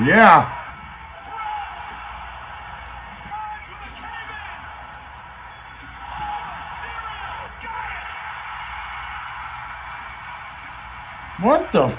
Yeah. What the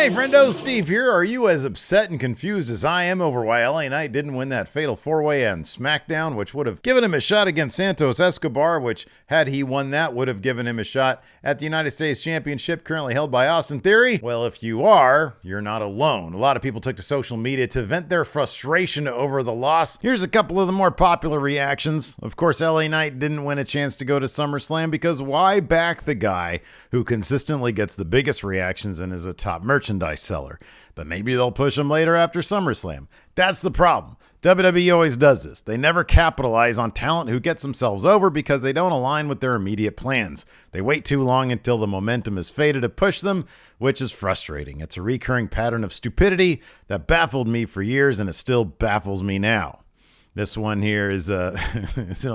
Hey, friendo, Steve here. Are you as upset and confused as I am over why LA Knight didn't win that fatal four-way on SmackDown, which would have given him a shot against Santos Escobar, which, had he won that, would have given him a shot at the United States Championship currently held by Austin Theory? Well, if you are, you're not alone. A lot of people took to social media to vent their frustration over the loss. Here's a couple of the more popular reactions. Of course, LA Knight didn't win a chance to go to SummerSlam because why back the guy who consistently gets the biggest reactions and is a top merchandise seller? But maybe they'll push him later after SummerSlam. That's the problem. WWE always does this. They never capitalize on talent who gets themselves over because they don't align with their immediate plans. They wait too long until the momentum is faded to push them, which is frustrating. It's a recurring pattern of stupidity that baffled me for years, and it still baffles me now. This one here is it's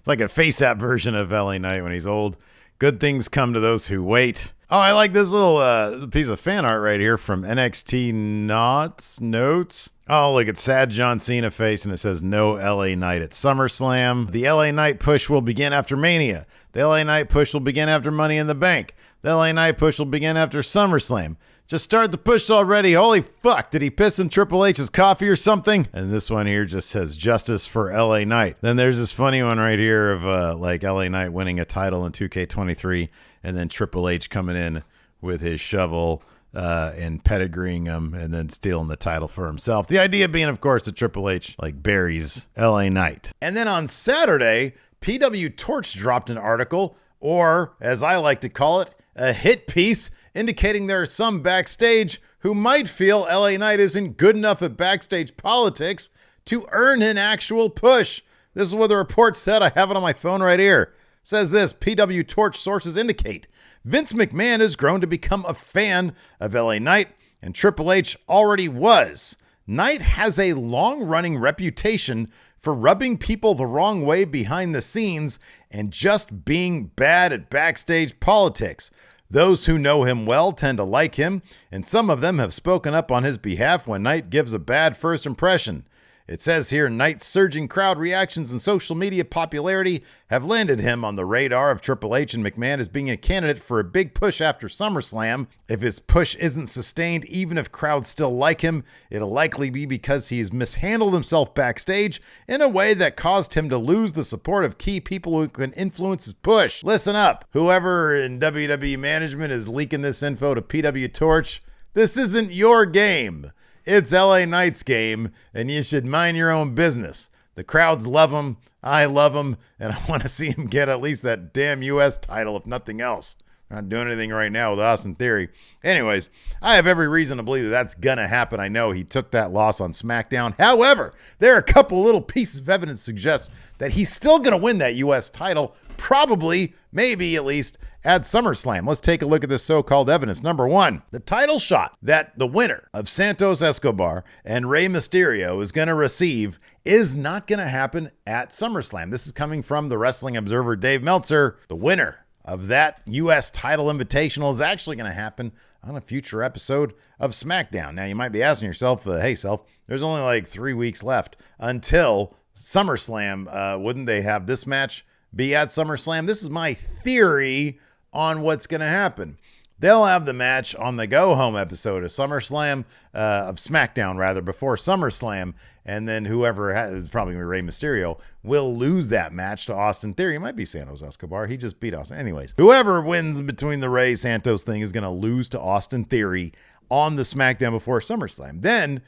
like a face-app version of LA Knight when he's old. Good things come to those who wait. Oh, I like this little piece of fan art right here from NXT Notes. Oh, look, it's sad John Cena face, and it says no LA Knight at SummerSlam. The LA Knight push will begin after Mania. The LA Knight push will begin after Money in the Bank. The LA Knight push will begin after SummerSlam. Just start the push already. Holy fuck, did he piss in Triple H's coffee or something? And this one here just says justice for LA Knight. Then there's this funny one right here of like LA Knight winning a title in 2K23 and then Triple H coming in with his shovel and pedigreeing him and then stealing the title for himself. The idea being, of course, that Triple H like buries LA Knight. And then on Saturday, PW Torch dropped an article, or as I like to call it, a hit piece, indicating there are some backstage who might feel LA Knight isn't good enough at backstage politics to earn an actual push. This is what the report said. I have it on my phone right here. It says this: PW Torch sources indicate Vince McMahon has grown to become a fan of LA Knight, and Triple H already was. Knight has a long-running reputation for rubbing people the wrong way behind the scenes and just being bad at backstage politics. Those who know him well tend to like him, and some of them have spoken up on his behalf when Knight gives a bad first impression. It says here, Knight's surging crowd reactions and social media popularity have landed him on the radar of Triple H and McMahon as being a candidate for a big push after SummerSlam. If his push isn't sustained, even if crowds still like him, it'll likely be because he's mishandled himself backstage in a way that caused him to lose the support of key people who can influence his push. Listen up. Whoever in WWE management is leaking this info to PW Torch, this isn't your game. It's LA Knight's game, and you should mind your own business. The crowds love him, I love him, and I want to see him get at least that damn U.S. title, if nothing else. I'm not doing anything right now with Austin Theory. Anyways, I have every reason to believe that that's going to happen. I know he took that loss on SmackDown. However, there are a couple little pieces of evidence suggest that he's still going to win that U.S. title, probably, maybe at least, at SummerSlam. Let's take a look at this so-called evidence. Number one, the title shot that the winner of Santos Escobar and Rey Mysterio is going to receive is not going to happen at SummerSlam. This is coming from the Wrestling Observer Dave Meltzer. The winner of that U.S. title invitational is actually going to happen on a future episode of SmackDown. Now, you might be asking yourself, hey, self, there's only like 3 weeks left until SummerSlam. Wouldn't they have this match be at SummerSlam? This is my theory on what's going to happen. They'll have the match on the go-home episode of SummerSlam, of SmackDown rather, before SummerSlam, and then whoever has, probably Rey Mysterio, will lose that match to Austin Theory. It might be Santos Escobar. He just beat Austin. Anyways, whoever wins between the Rey Santos thing is going to lose to Austin Theory on the SmackDown before SummerSlam. Then,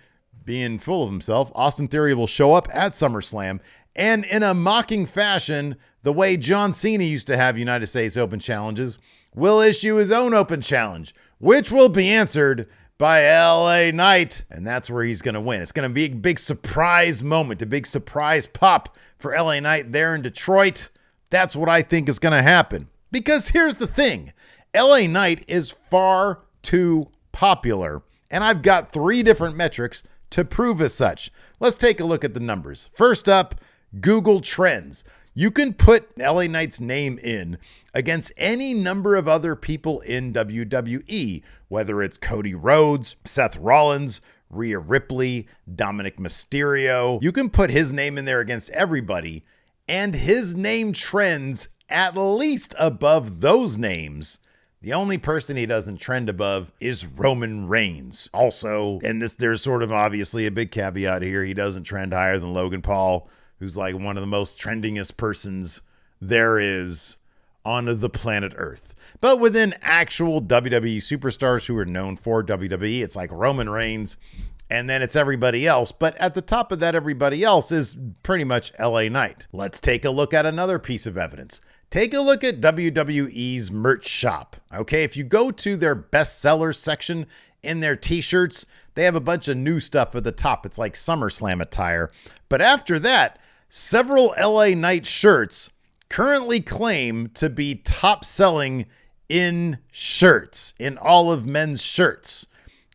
being full of himself, Austin Theory will show up at SummerSlam, and in a mocking fashion, the way John Cena used to have United States Open challenges, will issue his own Open challenge, which will be answered by LA Knight, and that's where he's going to win. It's going to be a big surprise moment, a big surprise pop for LA Knight there in Detroit. That's what I think is going to happen. Because here's the thing, LA Knight is far too popular, and I've got 3 different metrics to prove as such. Let's take a look at the numbers. First up, Google Trends. You can put LA Knight's name in against any number of other people in WWE, whether it's Cody Rhodes, Seth Rollins, Rhea Ripley, Dominic Mysterio. You can put his name in there against everybody, and his name trends at least above those names. The only person he doesn't trend above is Roman Reigns. Also, and there's sort of obviously a big caveat here, he doesn't trend higher than Logan Paul, who's like one of the most trendingest persons there is on the planet Earth. But within actual WWE superstars who are known for WWE, it's like Roman Reigns, and then it's everybody else. But at the top of that everybody else is pretty much LA Knight. Let's take a look at another piece of evidence. Take a look at WWE's merch shop. Okay, if you go to their bestsellers section in their t-shirts, they have a bunch of new stuff at the top. It's like SummerSlam attire. But after that, several LA Knight shirts currently claim to be top selling in shirts, in all of men's shirts.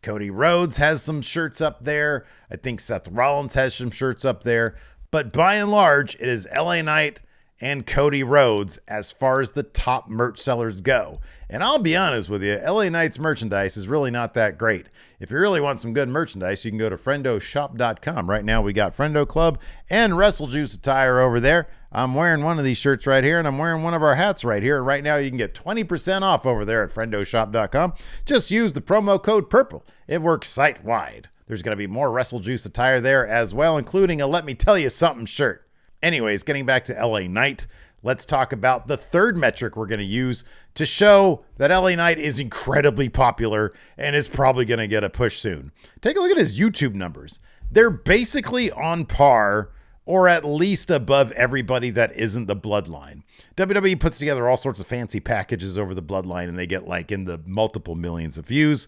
Cody Rhodes has some shirts up there. I think Seth Rollins has some shirts up there. But by and large, it is LA Knight and Cody Rhodes as far as the top merch sellers go. And I'll be honest with you, LA Knight's merchandise is really not that great. If you really want some good merchandise, you can go to friendoshop.com. Right now we got Friendo Club and WrestleJuice attire over there. I'm wearing one of these shirts right here, and I'm wearing one of our hats right here. And right now you can get 20% off over there at friendoshop.com. Just use the promo code PURPLE. It works site-wide. There's going to be more WrestleJuice attire there as well, including a Let Me Tell You Something shirt. Anyways, getting back to LA Knight, let's talk about the third metric we're going to use to show that LA Knight is incredibly popular and is probably going to get a push soon. Take a look at his YouTube numbers. They're basically on par or at least above everybody that isn't the Bloodline. WWE puts together all sorts of fancy packages over the Bloodline, and they get like in the multiple millions of views.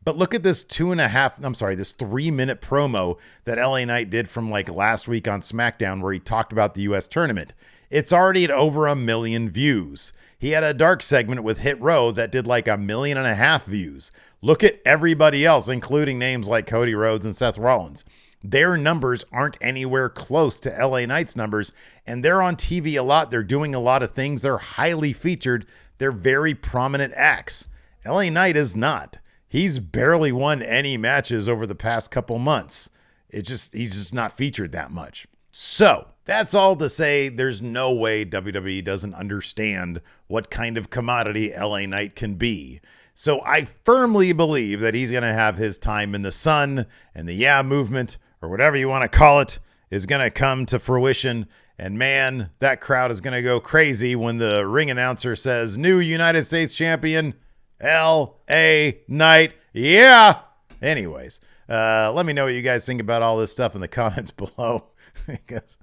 But look at this 3-minute promo that LA Knight did from like last week on SmackDown, where he talked about the US tournament. It's already at over 1 million views. He had a dark segment with Hit Row that did like 1.5 million views. Look at everybody else, including names like Cody Rhodes and Seth Rollins. Their numbers aren't anywhere close to LA Knight's numbers, and they're on TV a lot. They're doing a lot of things. They're highly featured. They're very prominent acts. LA Knight is not. He's barely won any matches over the past couple months. He's just not featured that much. So that's all to say there's no way WWE doesn't understand what kind of commodity LA Knight can be. So I firmly believe that he's going to have his time in the sun, and the Yeah movement, or whatever you want to call it, is going to come to fruition. And man, that crowd is going to go crazy when the ring announcer says, "New United States champion, L.A. Knight." Yeah. Anyways, let me know what you guys think about all this stuff in the comments below, because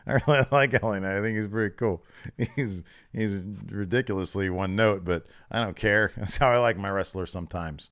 I really like L.A. Knight. I think he's pretty cool. He's ridiculously one note, but I don't care. That's how I like my wrestlers sometimes.